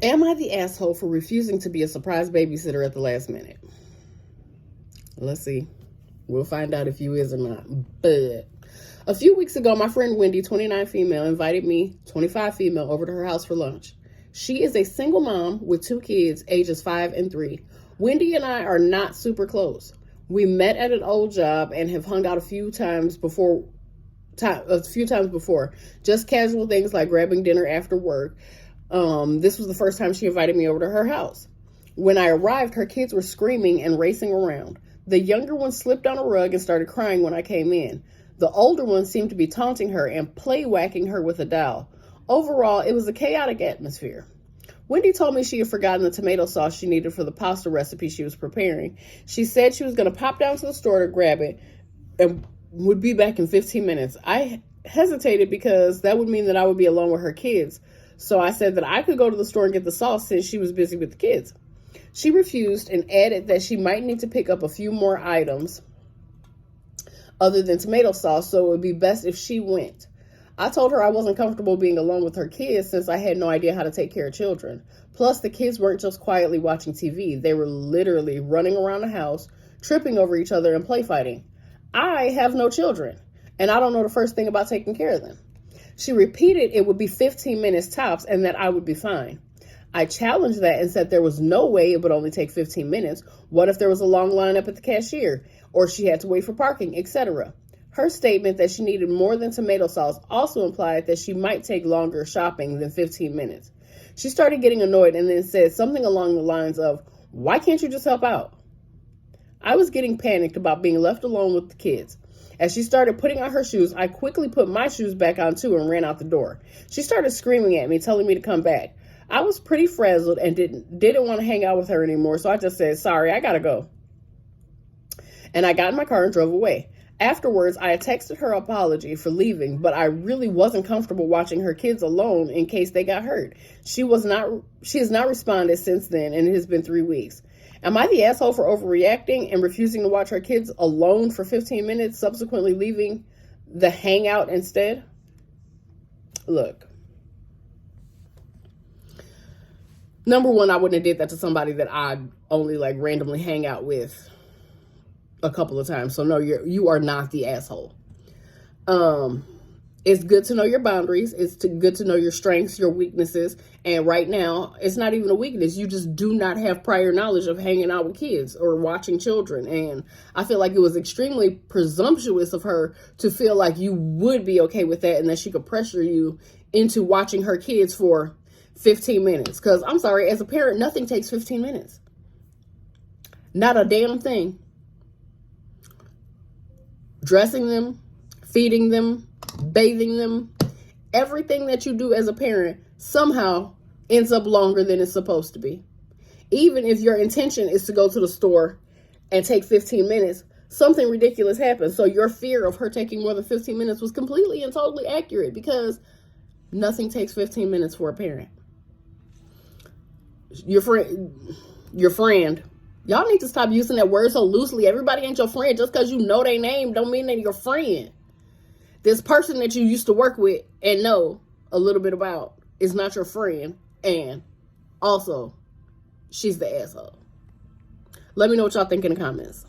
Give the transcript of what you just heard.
Am I the asshole for refusing to be a surprise babysitter at the last minute? Let's see. We'll find out if you is or not. But a few weeks ago, my friend Wendy, 29 female, invited me, 25 female, over to her house for lunch. She is a single mom with 2 kids, ages 5 and 3. Wendy and I are not super close. We met at an old job and have hung out a few times before. Just casual things like grabbing dinner after work. This was the first time she invited me over to her house. When I arrived, her kids were screaming and racing around. The younger one slipped on a rug and started crying when I came in. The older one seemed to be taunting her and play-whacking her with a dowel. Overall, it was a chaotic atmosphere. Wendy told me she had forgotten the tomato sauce she needed for the pasta recipe she was preparing. She said she was going to pop down to the store to grab it and would be back in 15 minutes. I hesitated because that would mean that I would be alone with her kids. So I said that I could go to the store and get the sauce since she was busy with the kids. She refused and added that she might need to pick up a few more items other than tomato sauce, so it would be best if she went. I told her I wasn't comfortable being alone with her kids since I had no idea how to take care of children. Plus, the kids weren't just quietly watching TV. They were literally running around the house, tripping over each other and play fighting. I have no children, and I don't know the first thing about taking care of them. She repeated it would be 15 minutes tops and that I would be fine. I challenged that and said there was no way it would only take 15 minutes. What if there was a long lineup at the cashier, or she had to wait for parking, etc.? Her statement that she needed more than tomato sauce also implied that she might take longer shopping than 15 minutes. She started getting annoyed and then said something along the lines of, "Why can't you just help out?" I was getting panicked about being left alone with the kids. As she started putting on her shoes, I quickly put my shoes back on too and ran out the door. She started screaming at me, telling me to come back. I was pretty frazzled and didn't want to hang out with her anymore, so I just said, "Sorry, I gotta go." And I got in my car and drove away. Afterwards, I had texted her apology for leaving, but I really wasn't comfortable watching her kids alone in case they got hurt. She has not responded since then, and it has been 3 weeks. Am I the asshole for overreacting and refusing to watch her kids alone for 15 minutes, subsequently leaving the hangout instead? Look. Number one, I wouldn't have did that to somebody that I only randomly hang out with a couple of times. So no, you are not the asshole. It's good to know your boundaries. It's good to know your strengths, your weaknesses. And right now, it's not even a weakness. You just do not have prior knowledge of hanging out with kids or watching children. And I feel like it was extremely presumptuous of her to feel like you would be okay with that and that she could pressure you into watching her kids for 15 minutes. Because I'm sorry, as a parent, nothing takes 15 minutes. Not a damn thing. Dressing them, feeding them, bathing them, everything that you do as a parent somehow ends up longer than it's supposed to be. Even if your intention is to go to the store and take 15 minutes, something ridiculous happens. So your fear of her taking more than 15 minutes was completely and totally accurate, because nothing takes 15 minutes for a parent. Your friend. Y'all need to stop using that word so loosely. Everybody ain't your friend. Just because you know their name don't mean they're your friend. This person that you used to work with and know a little bit about is not your friend. And also, she's the asshole. Let me know what y'all think in the comments.